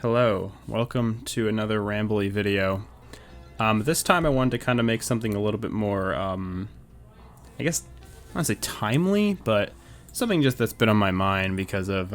Hello, welcome to another rambly video. This time I wanted to kind of make something a little bit more, I guess, I don't want to say timely, but something just that's been on my mind because of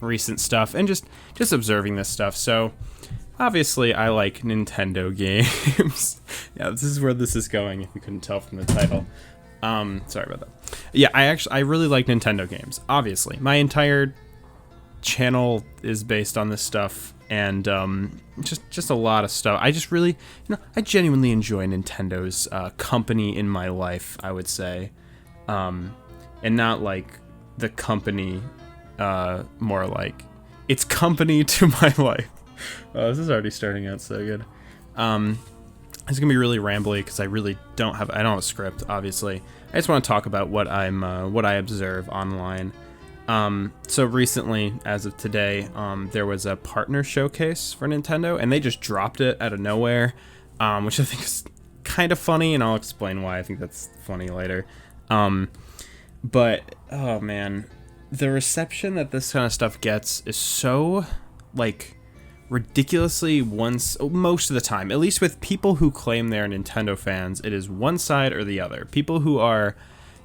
recent stuff and just observing this stuff. So, obviously I like Nintendo games. Yeah, this is where this is going, if you couldn't tell from the title. Sorry about that. Yeah, I really like Nintendo games, obviously. My entire channel is based on this stuff, and just a lot of stuff. I just really, I genuinely enjoy Nintendo's company in my life, I would say, and not like the company, more like it's company to my life. Oh, this is already starting out so good. It's gonna be really rambly because I don't have a script, obviously. I just want to talk about what I observe online. So recently, as of today, there was a partner showcase for Nintendo, and they just dropped it out of nowhere, which I think is kind of funny, and I'll explain why I think that's funny later. But, oh man, the reception that this kind of stuff gets is so, like, ridiculously most of the time, at least with people who claim they're Nintendo fans, it is one side or the other. People who are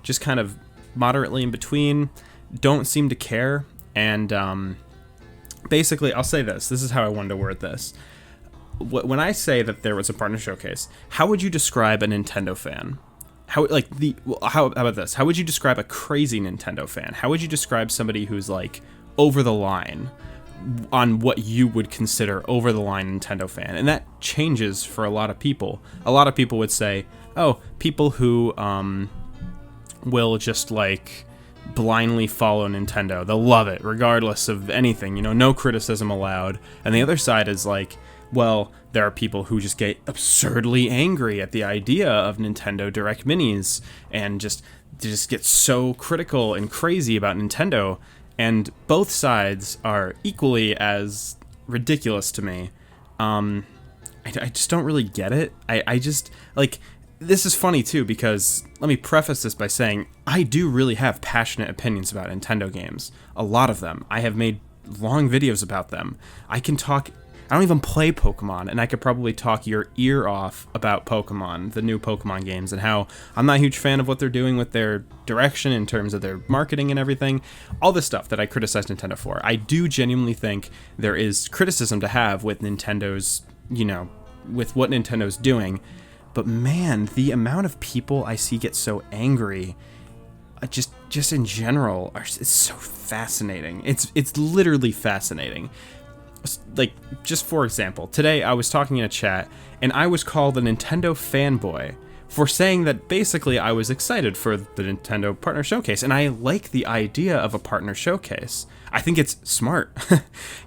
just kind of moderately in between don't seem to care, and basically, I'll say this is how I wanted to word this. When I say that there was a partner showcase, how would you describe a Nintendo fan? How about this? How would you describe a crazy Nintendo fan? How would you describe somebody who's like over the line on what you would consider over the line Nintendo fan? And that changes for a lot of people. A lot of people would say, oh, people who will just like blindly follow Nintendo. They'll love it regardless of anything, no criticism allowed. And the other side is like, well, there are people who just get absurdly angry at the idea of Nintendo Direct Minis and just get so critical and crazy about Nintendo. And both sides are equally as ridiculous to me. I just don't really get it. I just, like, this is funny too, because let me preface this by saying I do really have passionate opinions about Nintendo games. A lot of them. I have made long videos about them. I don't even play Pokemon, and I could probably talk your ear off about Pokemon, the new Pokemon games, and how I'm not a huge fan of what they're doing with their direction in terms of their marketing and everything. All this stuff that I criticize Nintendo for. I do genuinely think there is criticism to have with Nintendo's, with what Nintendo's doing. But man, the amount of people I see get so angry, just in general, it's so fascinating. It's literally fascinating. Like, just for example, today I was talking in a chat, and I was called a Nintendo fanboy for saying that basically I was excited for the Nintendo Partner Showcase, and I like the idea of a partner showcase. I think it's smart.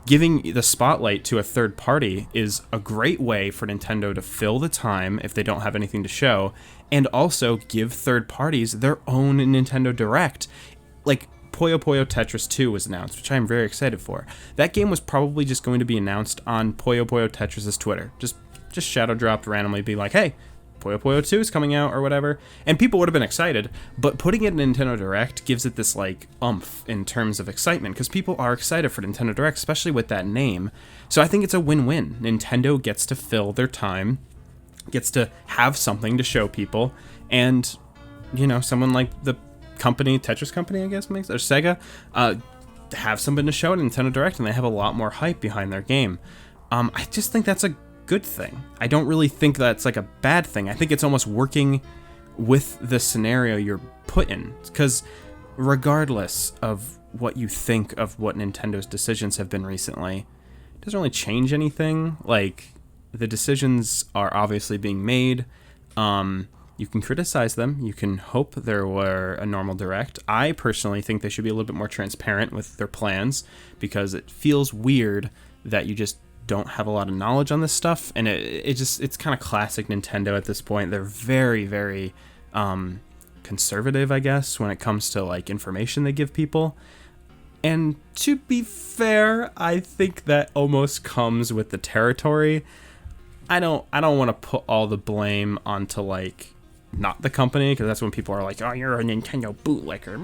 Giving the spotlight to a third party is a great way for Nintendo to fill the time if they don't have anything to show, and also give third parties their own Nintendo Direct. Like, Puyo Puyo Tetris 2 was announced, which I'm very excited for. That game was probably just going to be announced on Puyo Puyo Tetris' Twitter. Just shadow dropped randomly, be like, hey, Puyo Puyo 2 is coming out or whatever, and people would have been excited, but putting it in Nintendo Direct gives it this like oomph in terms of excitement, because people are excited for Nintendo Direct, especially with that name. So I think it's a win-win. Nintendo gets to fill their time, gets to have something to show people, and someone like the company, Tetris company, I guess, or Sega, have something to show at Nintendo Direct, and they have a lot more hype behind their game. I just think that's a good thing. I don't really think that's like a bad thing. I think it's almost working with the scenario you're put in, because regardless of what you think of what Nintendo's decisions have been recently, it doesn't really change anything. Like, the decisions are obviously being made. You can criticize them. You can hope there were a normal Direct. I personally think they should be a little bit more transparent with their plans, because it feels weird that you just don't have a lot of knowledge on this stuff, and it's kind of classic Nintendo at this point. They're very, very conservative, I guess, when it comes to like information they give people. And to be fair, I think that almost comes with the territory. I don't want to put all the blame onto like not the company, because that's when people are like, oh, you're a Nintendo bootlegger.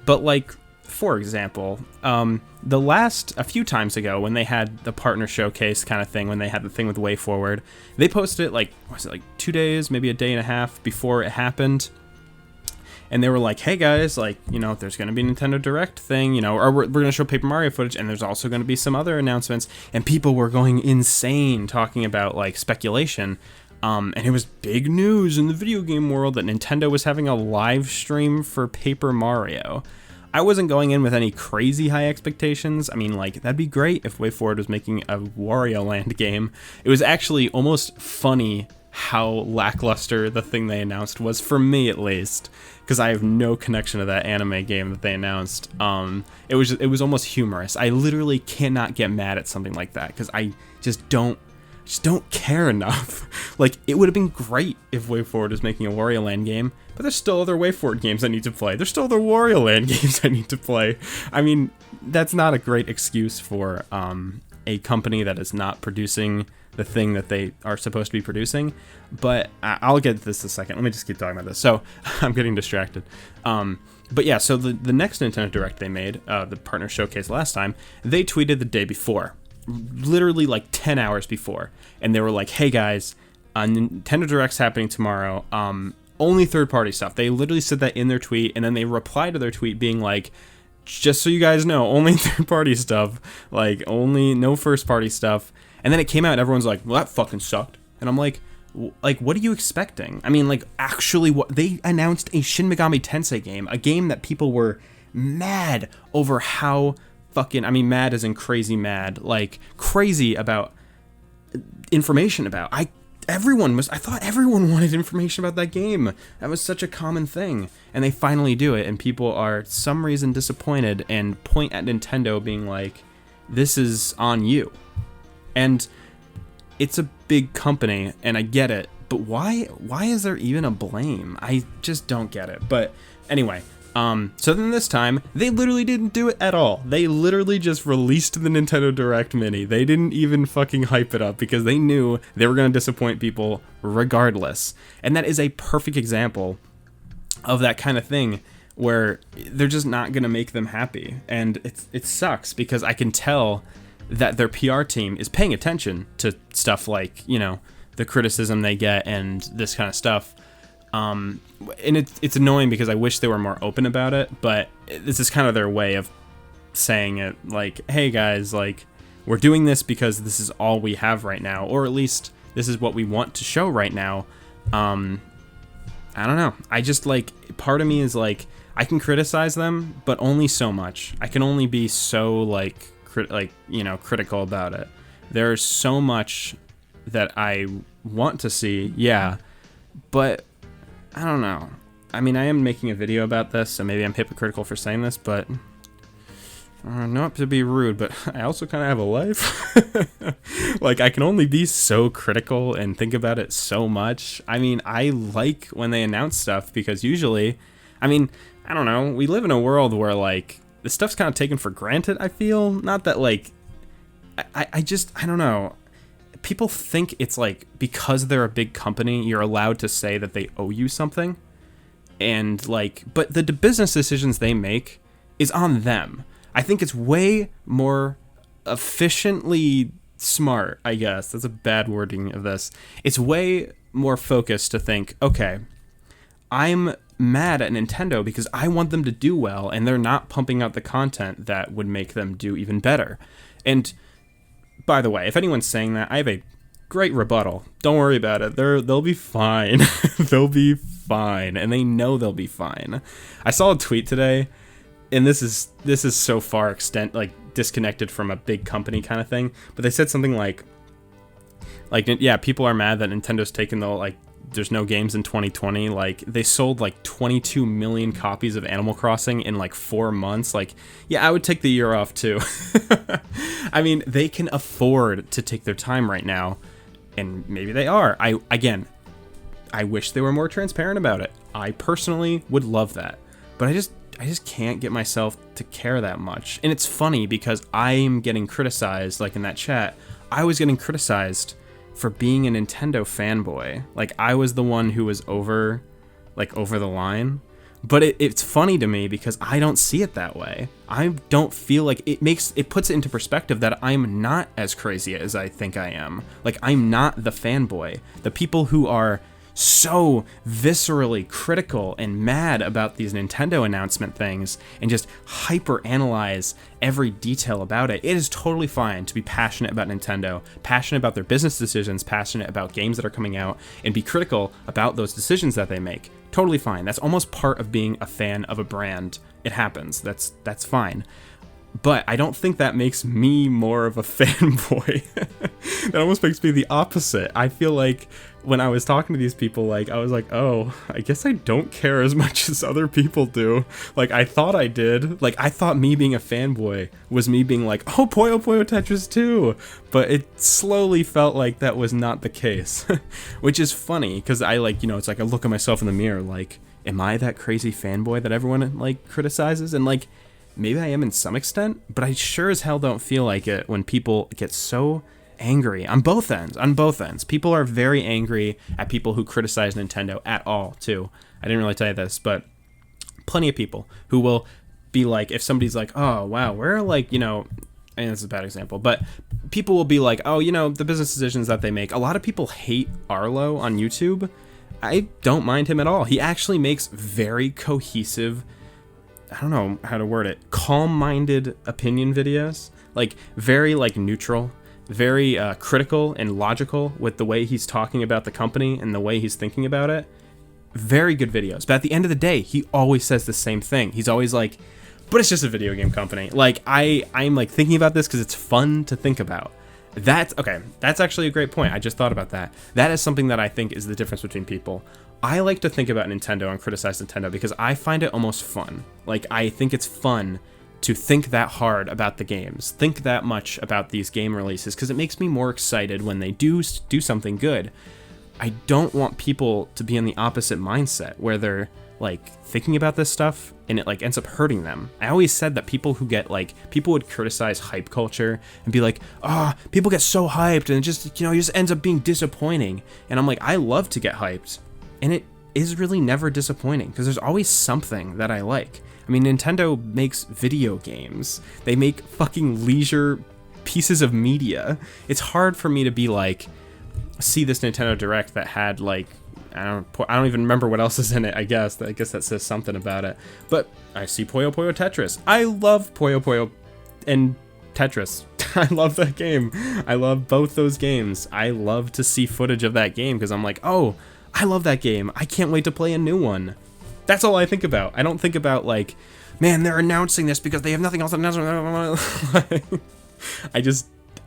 But like, for example, a few times ago when they had the partner showcase kind of thing, when they had the thing with WayForward, they posted it like 2 days, maybe a day and a half before it happened. And they were like, hey guys, like, there's going to be a Nintendo Direct thing, or we're going to show Paper Mario footage, and there's also going to be some other announcements. And people were going insane talking about, like, speculation. And it was big news in the video game world that Nintendo was having a live stream for Paper Mario. I wasn't going in with any crazy high expectations. I mean, like, that'd be great if WayForward was making a Wario Land game. It was actually almost funny how lackluster the thing they announced was, for me at least, because I have no connection to that anime game that they announced. It was almost humorous. I literally cannot get mad at something like that because I just don't care enough. Like, it would have been great if WayForward was making a Wario Land game, but there's still other WayForward games I need to play. There's still other Wario Land games I need to play. I mean, that's not a great excuse for a company that is not producing the thing that they are supposed to be producing, but I'll get to this in a second. Let me just keep talking about this. So I'm getting distracted. But yeah, so the next Nintendo Direct they made, the partner showcase last time, they tweeted the day before, literally like 10 hours before, and they were like, hey guys, Nintendo Direct's happening tomorrow, only third-party stuff. They literally said that in their tweet, and then they replied to their tweet being like, just so you guys know, only third-party stuff, like, only no first-party stuff. And then it came out and everyone's like, well, that fucking sucked. And I'm like, what are you expecting? I mean, like, actually, what they announced a Shin Megami Tensei game, a game that people were mad over how fucking, I mean, mad as in crazy mad, like, crazy about information about. I thought everyone wanted information about that game. That was such a common thing. And they finally do it, and people are, some reason, disappointed and point at Nintendo being like, this is on you. And it's a big company, and I get it, but why is there even a blame? I just don't get it. But anyway, so then this time, they literally didn't do it at all. They literally just released the Nintendo Direct Mini. They didn't even fucking hype it up because they knew they were going to disappoint people regardless. And that is a perfect example of that kind of thing where they're just not going to make them happy. And it sucks because I can tell that their PR team is paying attention to stuff like, the criticism they get and this kind of stuff. And it's annoying because I wish they were more open about it, but this is kind of their way of saying it, like, hey guys, like, we're doing this because this is all we have right now, or at least this is what we want to show right now. I don't know. I just, like, part of me is like, I can criticize them, but only so much. I can only be so, like, critical about it. There's so much that I want to see, yeah, but I don't know. I mean, I am making a video about this, so maybe I'm hypocritical for saying this, but not to be rude, but I also kind of have a life. Like, I can only be so critical and think about it so much. I mean, I like when they announce stuff because usually, I mean, I don't know, we live in a world where, like, this stuff's kind of taken for granted, I feel. Not that, like, I don't know. People think it's, like, because they're a big company, you're allowed to say that they owe you something. And, like, but the business decisions they make is on them. I think it's way more efficiently smart, I guess. That's a bad wording of this. It's way more focused to think, okay, I'm mad at Nintendo because I want them to do well, and they're not pumping out the content that would make them do even better. And by the way, if anyone's saying that, I have a great rebuttal. Don't worry about it. They'll be fine. They'll be fine, and they know they'll be fine. I saw a tweet today, and this is so far disconnected from a big company kind of thing, but they said something like yeah, people are mad that Nintendo's taken the, like, there's no games in 2020. Like, they sold like 22 million copies of Animal Crossing in like 4 months. Like, yeah, I would take the year off too. I mean, they can afford to take their time right now, and maybe they are. I wish they were more transparent about it. I personally would love that, but I just can't get myself to care that much. And it's funny because I'm getting criticized, like in that chat, I was getting criticized for being a Nintendo fanboy. Like, I was the one who was over the line. But it's funny to me because I don't see it that way. I don't feel like it puts it into perspective that I'm not as crazy as I think I am. Like, I'm not the fanboy. The people who are so viscerally critical and mad about these Nintendo announcement things and just hyper analyze every detail about it. It is totally fine to be passionate about Nintendo, passionate about their business decisions, passionate about games that are coming out, and be critical about those decisions that they make. Totally fine. That's almost part of being a fan of a brand. It happens. That's fine. But I don't think that makes me more of a fanboy. That almost makes me the opposite. I feel like when I was talking to these people, like, I was like, oh, I guess I don't care as much as other people do. Like, I thought I did. Like, I thought me being a fanboy was me being like, oh, Puyo Puyo Tetris 2. But it slowly felt like that was not the case. Which is funny, because I, like, you know, it's like I look at myself in the mirror, like, am I that crazy fanboy that everyone, like, criticizes? And, like, maybe I am in some extent, but I sure as hell don't feel like it when people get so angry on both ends. People are very angry at people who criticize Nintendo at all, too. I didn't really tell you this, but plenty of people who will be like, if somebody's like, oh, wow, we're like, you know, and this is a bad example, but people will be like, oh, you know, the business decisions that they make. A lot of people hate Arlo on YouTube. I don't mind him at all. He actually makes very cohesive, I don't know how to word it, calm-minded opinion videos. Like, very, like, neutral, very critical and logical with the way he's talking about the company and the way he's thinking about it. Very good videos. But at the end of the day, he always says the same thing. He's always like, but it's just a video game company. Like, I'm like thinking about this because it's fun to think about. That's actually a great point. I just thought about that. That is something that I think is the difference between people. I like to think about Nintendo and criticize Nintendo because I find it almost fun. Like, I think it's fun to think that hard about the games, think that much about these game releases, because it makes me more excited when they do something good. I don't want people to be in the opposite mindset where they're like thinking about this stuff and it like ends up hurting them. I always said that people would criticize hype culture and be like, people get so hyped and it just ends up being disappointing. And I'm like, I love to get hyped, and it is really never disappointing because there's always something that I like. I mean, Nintendo makes video games. They make fucking leisure pieces of media. It's hard for me to be like, see this Nintendo Direct that had like, I don't even remember what else is in it. I guess that says something about it. But I see Puyo Puyo Tetris. I love Puyo Puyo and Tetris. I love that game. I love both those games. I love to see footage of that game because I'm like, oh, I love that game. I can't wait to play a new one. That's all I think about. I don't think about like, man, they're announcing this because they have nothing else to announce.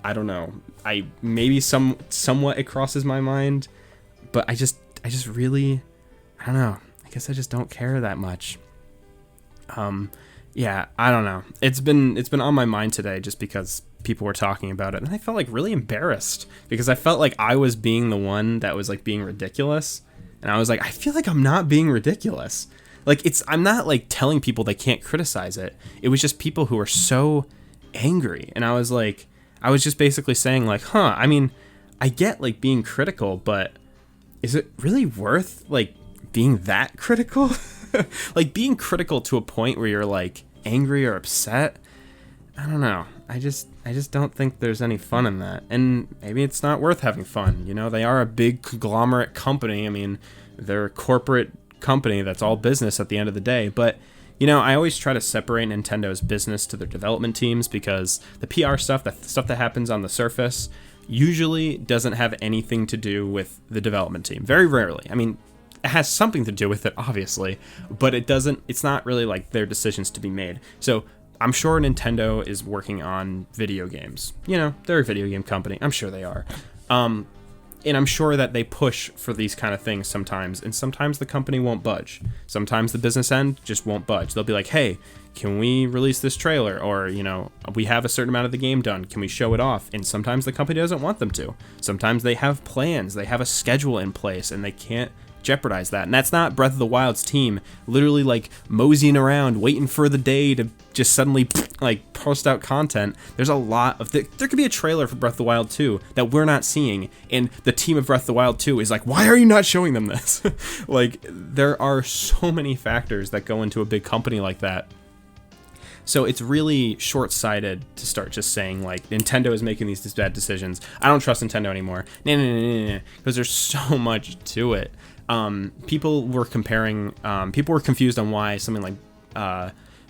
I don't know. Maybe somewhat it crosses my mind, but I just really, I don't know. I guess I just don't care that much. Yeah, I don't know. It's been on my mind today just because people were talking about it, and I felt like really embarrassed because I felt like I was being the one that was like being ridiculous. And I was like, I feel like I'm not being ridiculous. Like, I'm not like telling people they can't criticize it. It was just people who are so angry. And I was just basically saying like, I mean, I get like being critical, but is it really worth like being that critical? Like being critical to a point where you're like angry or upset. I don't know. I just don't think there's any fun in that. And maybe it's not worth having fun. You know, they are a big conglomerate company. I mean, they're a corporate company that's all business at the end of the day. But, you know, I always try to separate Nintendo's business to their development teams because the PR stuff, the stuff that happens on the surface, usually doesn't have anything to do with the development team. Very rarely. I mean, it has something to do with it, obviously, but it's not really like their decisions to be made. So I'm sure Nintendo is working on video games. You know, they're a video game company. I'm sure they are. And I'm sure that they push for these kind of things sometimes, and sometimes the company won't budge. Sometimes the business end just won't budge. They'll be like, hey, can we release this trailer? Or, you know, we have a certain amount of the game done. Can we show it off? And sometimes the company doesn't want them to. Sometimes they have plans. They have a schedule in place, and they can't jeopardize that. And that's not Breath of the Wild's team literally like moseying around waiting for the day to just suddenly like post out content. There's a lot of there could be a trailer for Breath of the Wild 2 that we're not seeing, and the team of Breath of the Wild 2 is like, why are you not showing them this? Like, there are so many factors that go into a big company like that. So it's really short-sighted to start just saying, like, Nintendo is making these bad decisions. I don't trust Nintendo anymore. No. Because there's so much to it. People were confused on why something like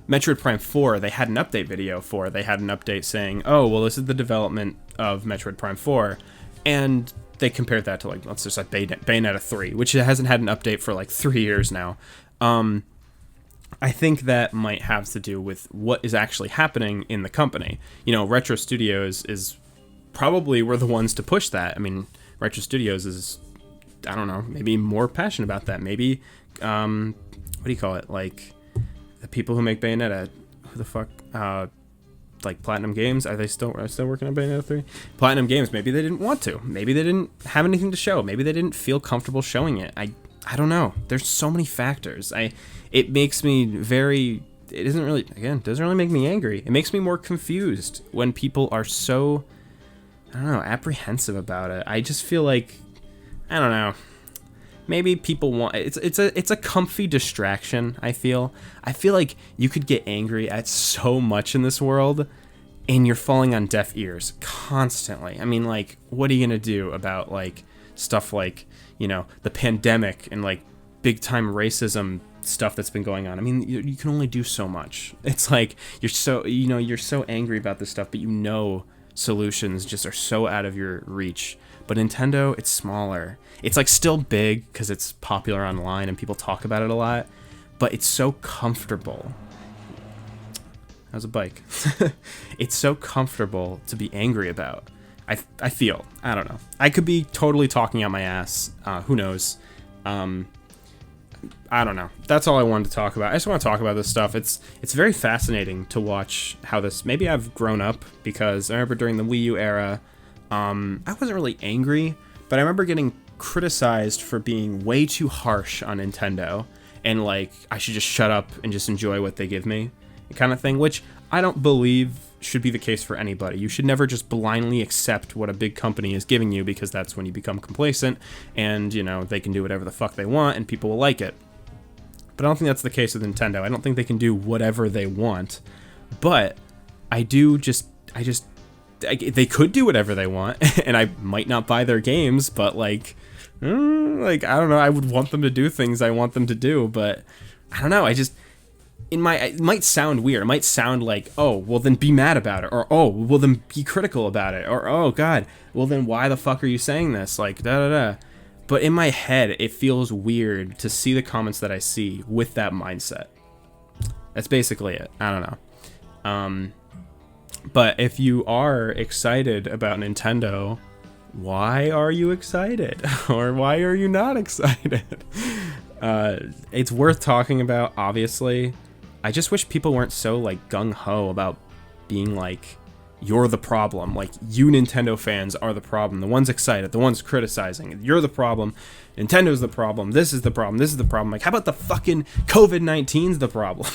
Metroid Prime 4, they had an update video for. They had an update saying, oh, well, this is the development of Metroid Prime 4. And they compared that to, like, let's just like Bayonetta 3, which hasn't had an update for, like, 3 years now. I think that might have to do with what is actually happening in the company. You know, Retro Studios is probably were the ones to push that. I mean, Retro Studios is, I don't know, maybe more passionate about that. Maybe, what do you call it? Like, the people who make Bayonetta, who the fuck, like Platinum Games, are they still working on Bayonetta 3? Platinum Games, maybe they didn't want to. Maybe they didn't have anything to show. Maybe they didn't feel comfortable showing it. I don't know. There's so many factors. It makes me it doesn't really make me angry. It makes me more confused when people are so, I don't know, apprehensive about it. I just feel like, I don't know. Maybe people want it's a comfy distraction, I feel. I feel like you could get angry at so much in this world and you're falling on deaf ears constantly. I mean, like, what are you going to do about like stuff like, you know, the pandemic and like big time racism stuff that's been going on? I mean, you can only do so much. It's like you're so angry about this stuff, but you know solutions just are so out of your reach. But Nintendo, it's smaller. It's like still big because it's popular online and people talk about it a lot, but it's so comfortable. How's a bike? It's so comfortable to be angry about. I feel. I don't know. I could be totally talking out my ass. Who knows? I don't know. That's all I wanted to talk about. I just want to talk about this stuff. It's very fascinating to watch how this. Maybe I've grown up because I remember during the Wii U era, I wasn't really angry, but I remember getting criticized for being way too harsh on Nintendo and like I should just shut up and just enjoy what they give me, kind of thing, which I don't believe should be the case for anybody. You should never just blindly accept what a big company is giving you, because that's when you become complacent and, you know, they can do whatever the fuck they want and people will like it. But I don't think that's the case with Nintendo. I don't think they can do whatever they want, but they could do whatever they want, and I might not buy their games, but like I don't know, I would want them to do things I want them to do, but I don't know, it might sound weird. It might sound like, oh, well then be mad about it, or oh, well then be critical about it, or oh god, well then why the fuck are you saying this, like da. But in my head, it feels weird to see the comments that I see with that mindset. That's basically it. I don't know. But if you are excited about Nintendo, why are you excited? Or why are you not excited? It's worth talking about, obviously. I just wish people weren't so, like, gung-ho about being like, you're the problem. Like, you Nintendo fans are the problem. The ones excited, the ones criticizing. You're the problem. Nintendo's the problem. This is the problem. This is the problem. Like, how about the fucking COVID-19's the problem?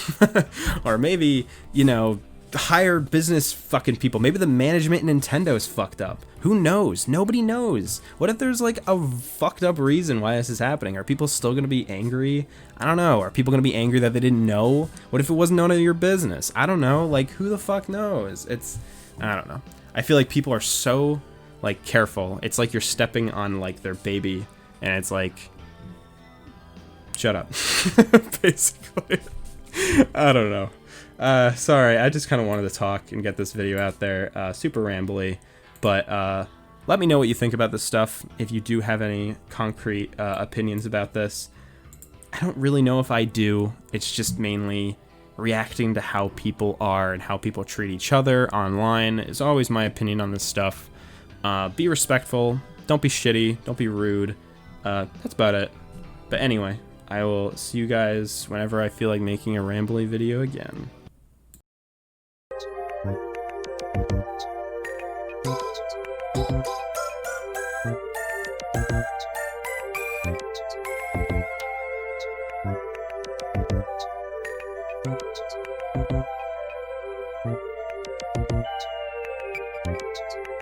Or maybe, you know, hire business fucking people. Maybe the management in Nintendo is fucked up. Who knows? Nobody knows. What if there's like a fucked up reason why this is happening? Are people still gonna be angry? I don't know. Are people gonna be angry that they didn't know? What if it wasn't none of your business? I don't know. Like, who the fuck knows? I don't know. I feel like people are so like careful. It's like you're stepping on like their baby, and it's like, shut up. Basically. I don't know. Sorry, I just kind of wanted to talk and get this video out there. Super rambly, but let me know what you think about this stuff. If you do have any concrete opinions about this. I don't really know if I do. It's just mainly reacting to how people are and how people treat each other online is always my opinion on this stuff. Be respectful. Don't be shitty. Don't be rude. That's about it. But anyway, I will see you guys whenever I feel like making a rambly video again. Thank you.